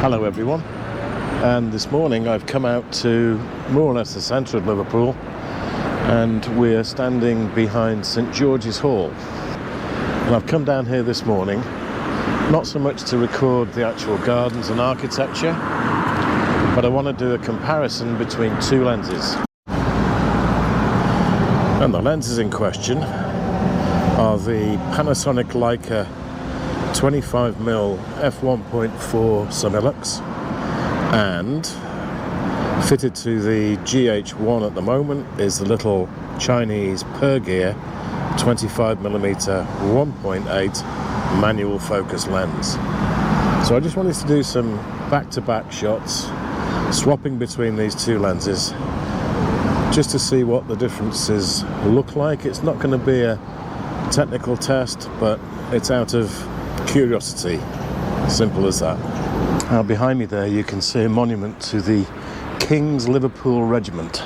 Hello everyone, and this morning I've come out to more or less the centre of Liverpool, and we're standing behind St George's Hall. And I've come down here this morning not so much to record the actual gardens and architecture, but I want to do a comparison between two lenses. And the lenses in question are the Panasonic Leica 25mm f1.4 Samilux, and fitted to the GH1 at the moment is the little Chinese Pergear 25mm 1.8 manual focus lens. So I just wanted to do some back-to-back shots, swapping between these two lenses, just to see what the differences look like. It's not going to be a technical test, but it's out of curiosity, simple as that. Now behind me there you can see a monument to the King's Liverpool Regiment,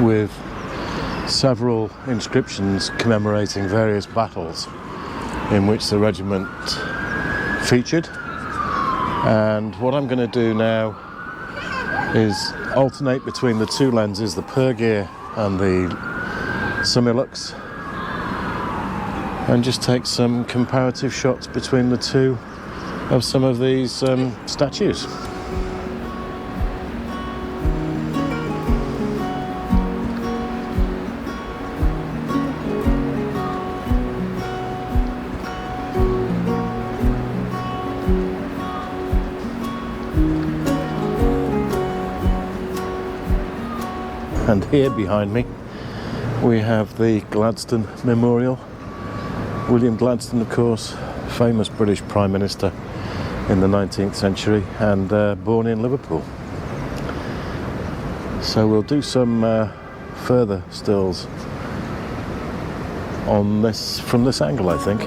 with several inscriptions commemorating various battles in which the regiment featured. And what I'm going to do now is alternate between the two lenses, the Pergear and the Samilux, and just take some comparative shots between the two of some of these statues. And here behind me we have the Gladstone Memorial. William Gladstone, of course, famous British Prime Minister in the 19th century, and born in Liverpool. So we'll do some further stills on this from this angle, I think.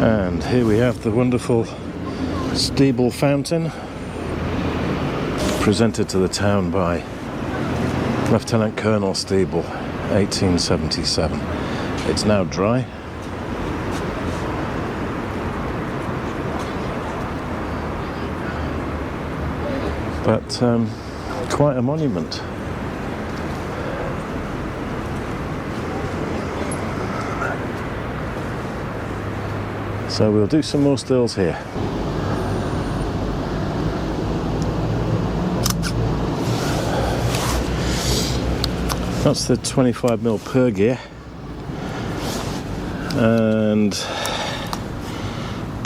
And here we have the wonderful Steeble Fountain, presented to the town by Lieutenant Colonel Steeble, 1877. It's now dry. But quite a monument. So we'll do some more stills here. That's the 25mm Pergear, and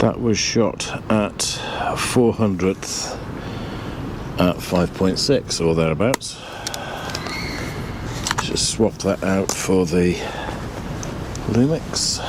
that was shot at 400th at 5.6 or thereabouts. Just swap that out for the Lumix.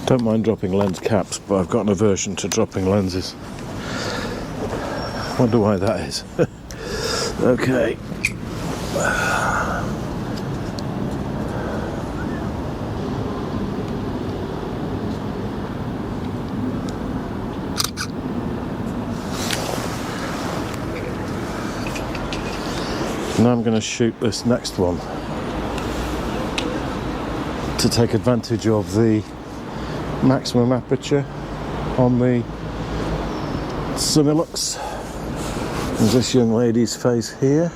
Don't mind dropping lens caps, but I've got an aversion to dropping lenses. Wonder why that is. Okay. Now I'm going to shoot this next one to take advantage of the maximum aperture on the Samilux. There's this young lady's face here.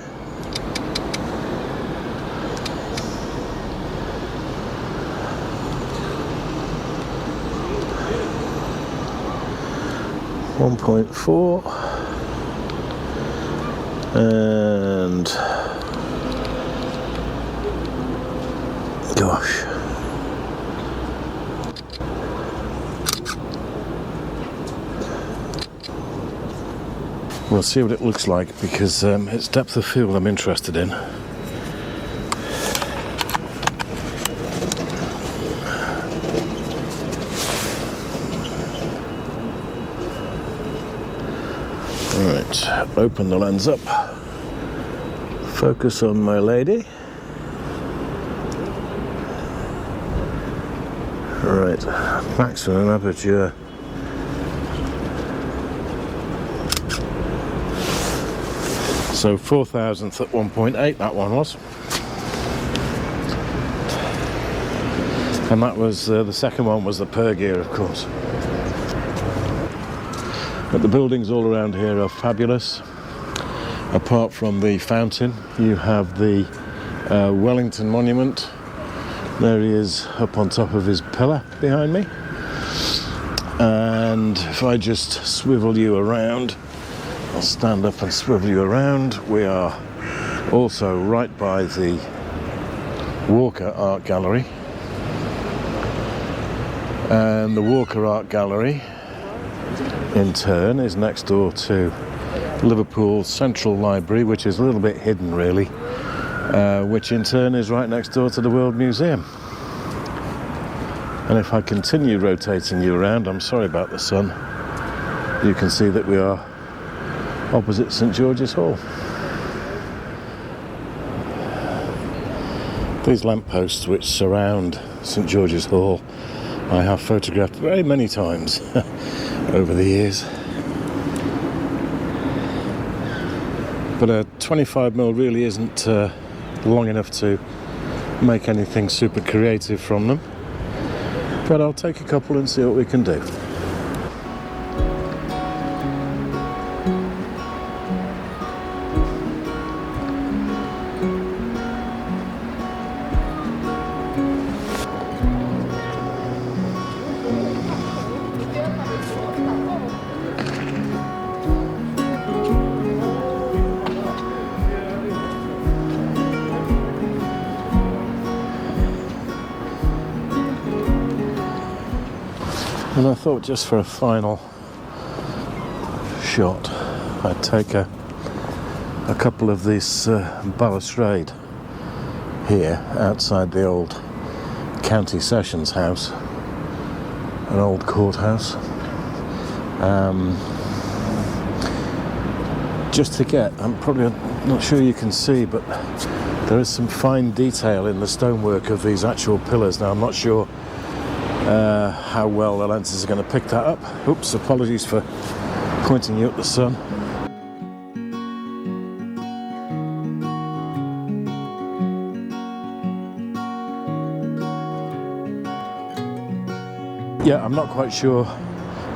.4 and Gosh. We'll see what it looks like, because it's depth of field I'm interested in. Right, open the lens up. Focus on my lady. Right, maximum aperture. So 4,000th at 1.8, that one was. And that was, the second one was the Pergear, of course. But the buildings all around here are fabulous. Apart from the fountain, you have the Wellington Monument. There he is up on top of his pillar behind me. And if I just swivel you around, I'll stand up and swivel you around. We are also right by the Walker Art Gallery. And the Walker Art Gallery, in turn, is next door to Liverpool Central Library, which is a little bit hidden really, which in turn is right next door to the World Museum. And if I continue rotating you around, I'm sorry about the sun, you can see that we are opposite St George's Hall. These lampposts which surround St George's Hall I have photographed very many times over the years. But a 25mm really isn't long enough to make anything super creative from them. But I'll take a couple and see what we can do. And I thought just for a final shot, I'd take a couple of these balustrade here outside the old County Sessions House, an old courthouse. Just to get, I'm probably not sure you can see, but there is some fine detail in the stonework of these actual pillars. Now I'm not sure how well the lenses are going to pick that up. Oops, apologies for pointing you at the sun. Yeah, I'm not quite sure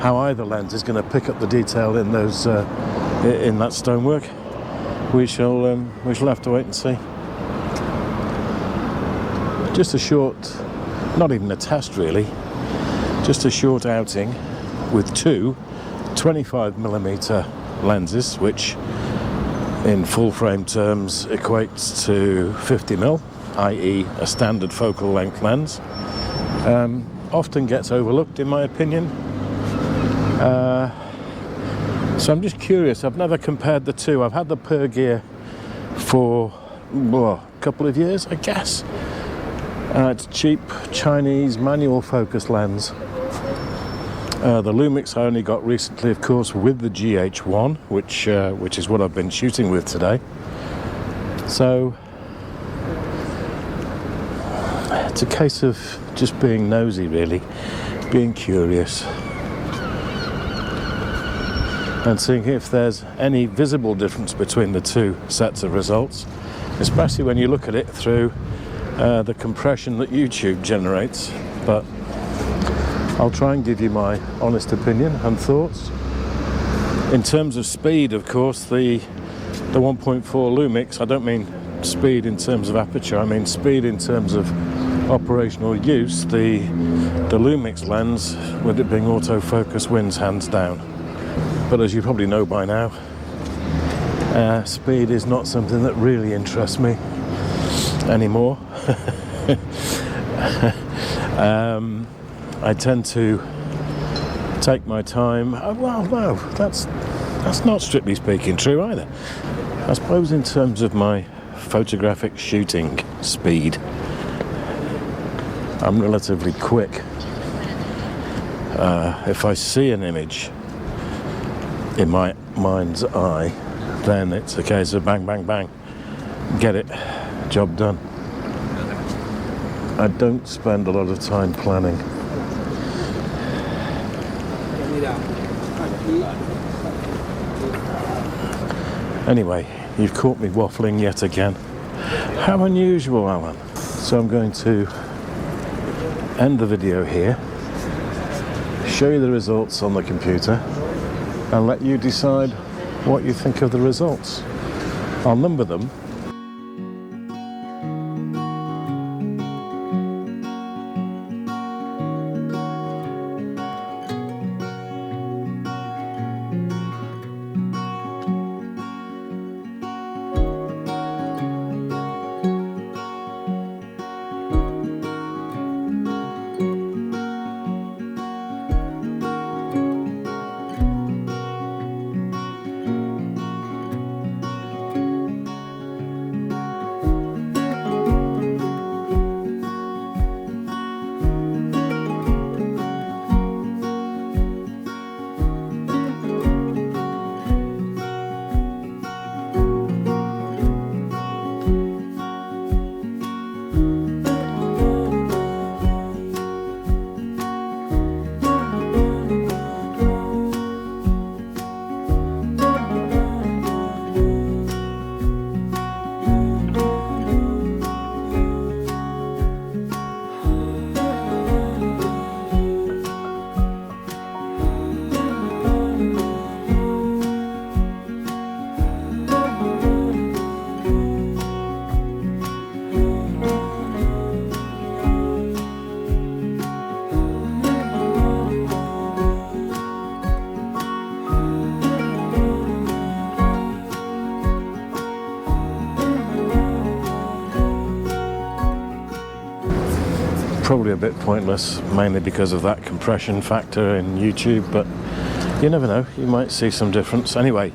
how either lens is going to pick up the detail in those in that stonework. We shall have to wait and see. Just a short, not even a test really, just a short outing with two 25mm lenses, which in full frame terms equates to 50mm, i.e. a standard focal length lens. Often gets overlooked in my opinion. So I'm just curious, I've never compared the two. I've had the Pergear for a couple of years, I guess. It's a cheap Chinese manual focus lens. The Lumix I only got recently, of course, with the GH1, which is what I've been shooting with today. So it's a case of just being nosy, really, being curious, and seeing if there's any visible difference between the two sets of results, especially when you look at it through the compression that YouTube generates. But I'll try and give you my honest opinion and thoughts. In terms of speed, of course, the 1.4 Lumix, I don't mean speed in terms of aperture, I mean speed in terms of operational use. The Lumix lens, with it being autofocus, wins hands down. But as you probably know by now, speed is not something that really interests me anymore. I tend to take my time. Well, no, that's not strictly speaking true either. I suppose in terms of my photographic shooting speed, I'm relatively quick. If I see an image in my mind's eye, then it's a case of bang, bang, bang, get it, job done. I don't spend a lot of time planning. Anyway, you've caught me waffling yet again. How unusual, Alan. So I'm going to end the video here, show you the results on the computer, and let you decide what you think of the results. I'll number them. Probably a bit pointless, mainly because of that compression factor in YouTube, but you never know, you might see some difference. Anyway,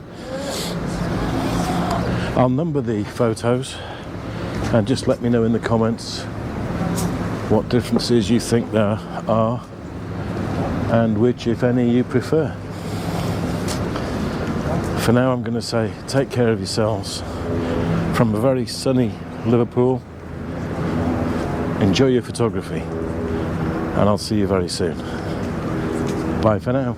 I'll number the photos and just let me know in the comments what differences you think there are and which, if any, you prefer. For now, I'm going to say take care of yourselves from a very sunny Liverpool. Enjoy your photography, and I'll see you very soon. Bye for now.